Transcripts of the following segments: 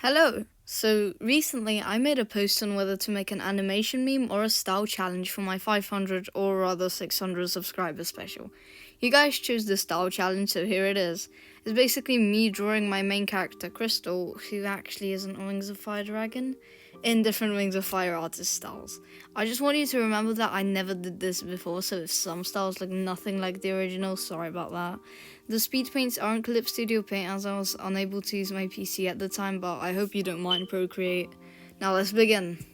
Hello! So recently I made a post on whether to make an animation meme or a style challenge for my 500 or rather 600 subscriber special. You guys chose the style challenge, so here it is. It's basically me drawing my main character Crystal, who actually isn't a Wings of Fire dragon, in different Wings of Fire artist styles. I just want you to remember that I never did this before, so if some styles look nothing like the original, sorry about that. The speed paints aren't Clip Studio Paint as I was unable to use my PC at the time, but I hope you don't mind Procreate. Now let's begin.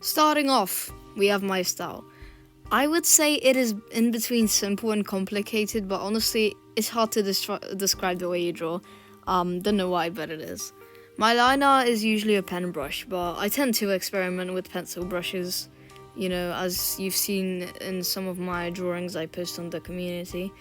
Starting off, we have my style. I would say it is in between simple and complicated, but honestly, it's hard to describe the way you draw. Don't know why, but it is. My line art is usually a pen brush, but I tend to experiment with pencil brushes, as you've seen in some of my drawings I post on the community.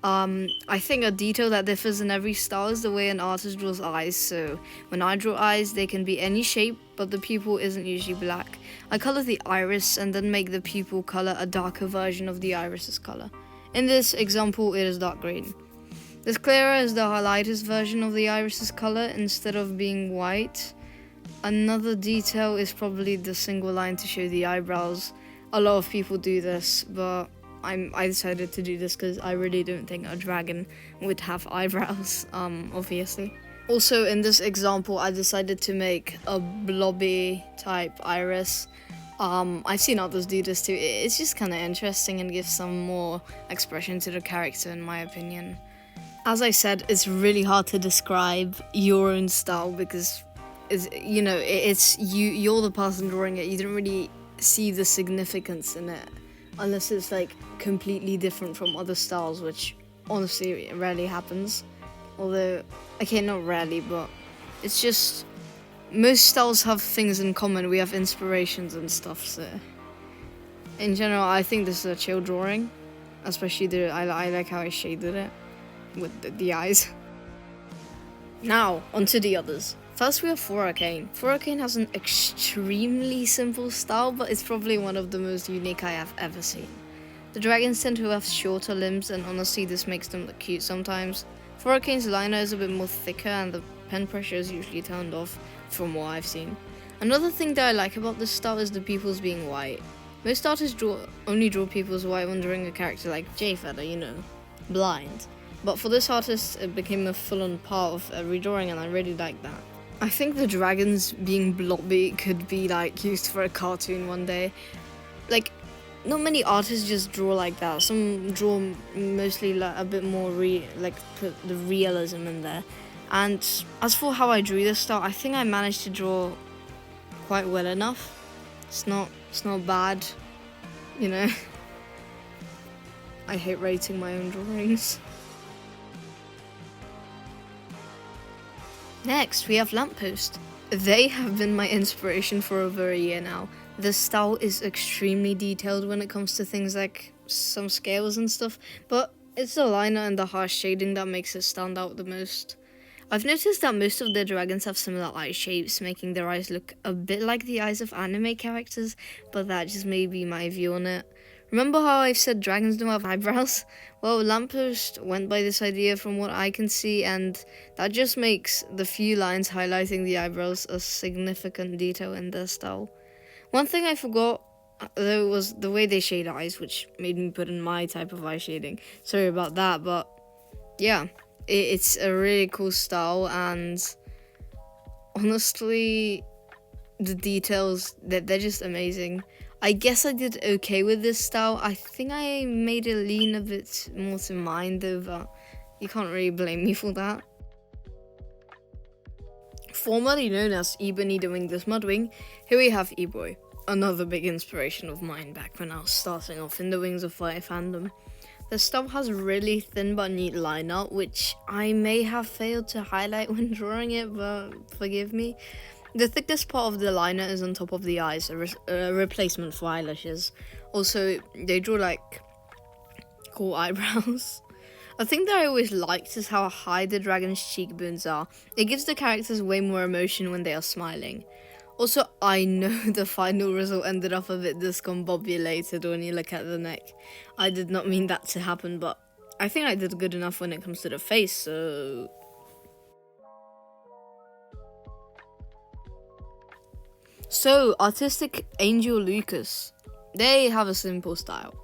I think a detail that differs in every style is the way an artist draws eyes. So when I draw eyes, they can be any shape, but the pupil isn't usually black. I color the iris and then make the pupil color a darker version of the iris's color. In this example, it is dark green. This clearer is the highlighted version of the iris's color instead of being white. Another detail is probably the single line to show the eyebrows. A lot of people do this, but I decided to do this because I really don't think a dragon would have eyebrows, obviously. Also, in this example, I decided to make a blobby type iris. I've seen others do this too. It's just kind of interesting and gives some more expression to the character, in my opinion. As I said, it's really hard to describe your own style because you're the person drawing it. You don't really see the significance in it unless it's like completely different from other styles, which honestly rarely happens. Although, okay, not rarely, but it's just most styles have things in common. We have inspirations and stuff, so in general I think this is a chill drawing, especially I like how I shaded it with the eyes. Now onto the others. First we have Arcane. Arcane has an extremely simple style, but it's probably one of the most unique I have ever seen. The dragons tend to have shorter limbs, and honestly this makes them look cute sometimes. Arcane's liner is a bit more thicker and the pen pressure is usually turned off from what I've seen. Another thing that I like about this style is the pupils being white. Most artists only draw pupils white when drawing a character like Jayfeather, blind. But for this artist it became a full-on part of every drawing and I really like that. I think the dragons being blobby could be used for a cartoon one day. Not many artists just draw like that. Some draw mostly a bit more put the realism in there. And as for how I drew this style, I think I managed to draw quite well enough. It's not bad, I hate rating my own drawings. Next, we have Lamppost. They have been my inspiration for over a year now. The style is extremely detailed when it comes to things like some scales and stuff, but it's the liner and the harsh shading that makes it stand out the most. I've noticed that most of their dragons have similar eye shapes, making their eyes look a bit like the eyes of anime characters, but that just may be my view on it. Remember how I've said dragons don't have eyebrows? Well, Lamppost went by this idea from what I can see, and that just makes the few lines highlighting the eyebrows a significant detail in their style. One thing I forgot, though, was the way they shade eyes, which made me put in my type of eye shading. Sorry about that, but yeah, it's a really cool style, and honestly, the details, they're just amazing. I guess I did okay with this style. I think I made it lean a bit more to mine though, but you can't really blame me for that. Formerly known as Ebony the Wingless Mudwing, here we have E-Boy, another big inspiration of mine back when I was starting off in the Wings of Fire fandom. The style has really thin but neat line art, which I may have failed to highlight when drawing it, but forgive me. The thickest part of the liner is on top of the eyes, a replacement for eyelashes. Also, they draw cool eyebrows. A thing that I always liked is how high the dragon's cheekbones are. It gives the characters way more emotion when they are smiling. Also, I know the final result ended up a bit discombobulated when you look at the neck. I did not mean that to happen, but I think I did good enough when it comes to the face, so So, Artistic Angel Lucas, they have a simple style.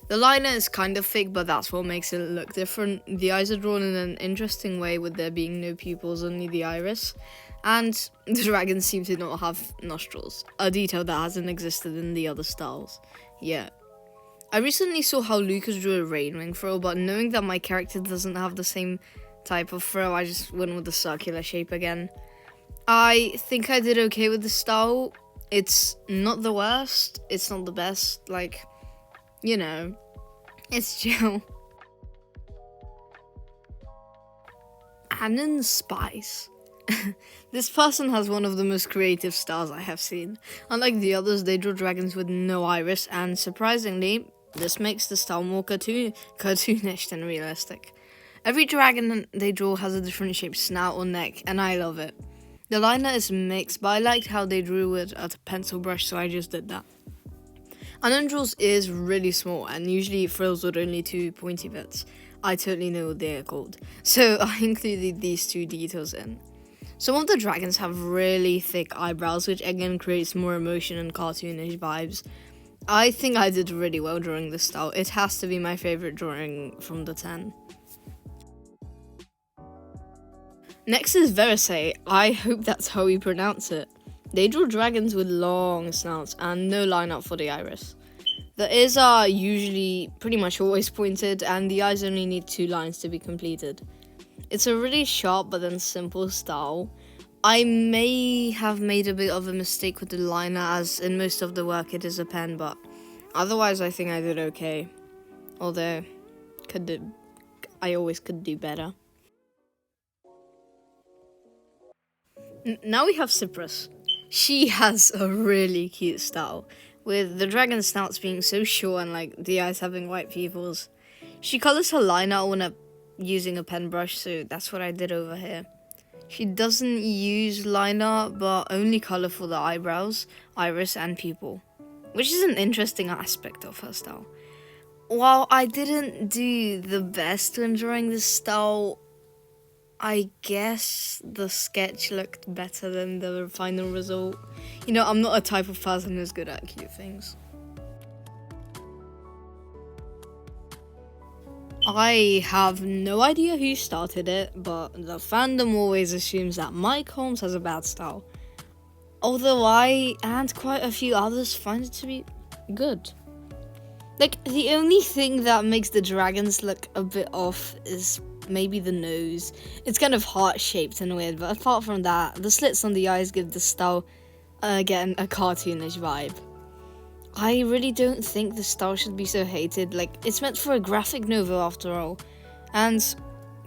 The liner is kind of thick, but that's what makes it look different. The eyes are drawn in an interesting way with there being no pupils, only the iris. And the dragons seem to not have nostrils, a detail that hasn't existed in the other styles yet. I recently saw how Lucas drew a rainwing throw, but knowing that my character doesn't have the same type of throw, I just went with the circular shape again. I think I did okay with the style. It's not the worst, it's not the best, like, you know, it's chill. Anon Spice. This person has one of the most creative styles I have seen. Unlike the others, they draw dragons with no iris, and surprisingly, this makes the style more cartoonish than realistic. Every dragon they draw has a different shaped snout or neck, and I love it. The liner is mixed, but I liked how they drew it at a pencil brush, so I just did that. Anon draws ears really small, and usually frills with only 2 pointy bits. I totally know what they are called, so I included these 2 details in. Some of the dragons have really thick eyebrows, which again creates more emotion and cartoonish vibes. I think I did really well drawing this style. It has to be my favorite drawing from the 10. Next is Verisay. I hope that's how you pronounce it. They draw dragons with long snouts and no lineup for the iris. The ears are usually pretty much always pointed, and the eyes only need 2 lines to be completed. It's a really sharp but then simple style. I may have made a bit of a mistake with the liner, as in most of the work it is a pen, but otherwise I think I did okay. Although, I always could do better. Now we have Cyprus. She has a really cute style, with the dragon snouts being so short and like the eyes having white pupils. She colors her liner when using a pen brush, so that's what I did over here. She doesn't use liner, but only color for the eyebrows, iris, and pupil, which is an interesting aspect of her style. While I didn't do the best when drawing this style, I guess the sketch looked better than the final result. You know, I'm not a type of person who's good at cute things. I have no idea who started it, but the fandom always assumes that Mike Holmes has a bad style. Although I, and quite a few others, find it to be good. Like, the only thing that makes the dragons look a bit off is maybe the nose. It's kind of heart-shaped and weird, but apart from that, the slits on the eyes give the style, again, a cartoonish vibe. I really don't think the style should be so hated. Like, it's meant for a graphic novel after all. And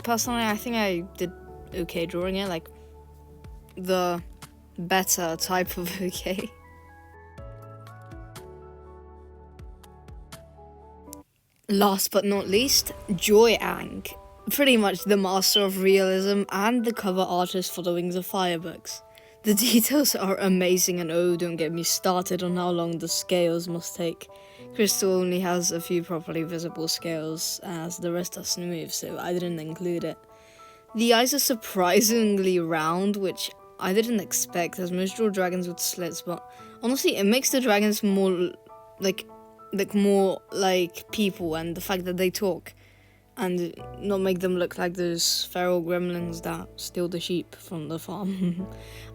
personally, I think I did okay drawing it, like the better type of okay. Last but not least, Joyang. Pretty much the master of realism and the cover artist for the Wings of Fire books. The details are amazing, and oh, don't get me started on how long the scales must take. Crystal only has a few properly visible scales, as the rest are smooth, so I didn't include it. The eyes are surprisingly round, which I didn't expect, as most draw dragons with slits, but honestly, it makes the dragons more more like people, and the fact that they talk, and not make them look like those feral gremlins that steal the sheep from the farm.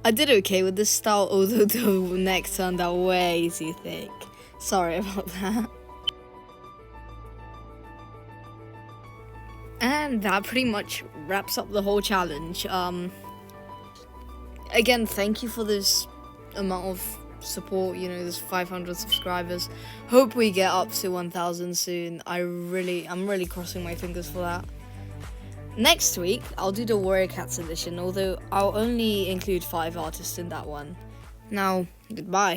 I did okay with this style, although the neck turned out way too thick. Sorry about that. And that pretty much wraps up the whole challenge. Again, thank you for this amount of support, you know, there's 500 subscribers. Hope we get up to 1,000 soon. I'm really crossing my fingers for that. Next week, I'll do the Warrior Cats edition, although I'll only include 5 artists in that one. Now, goodbye.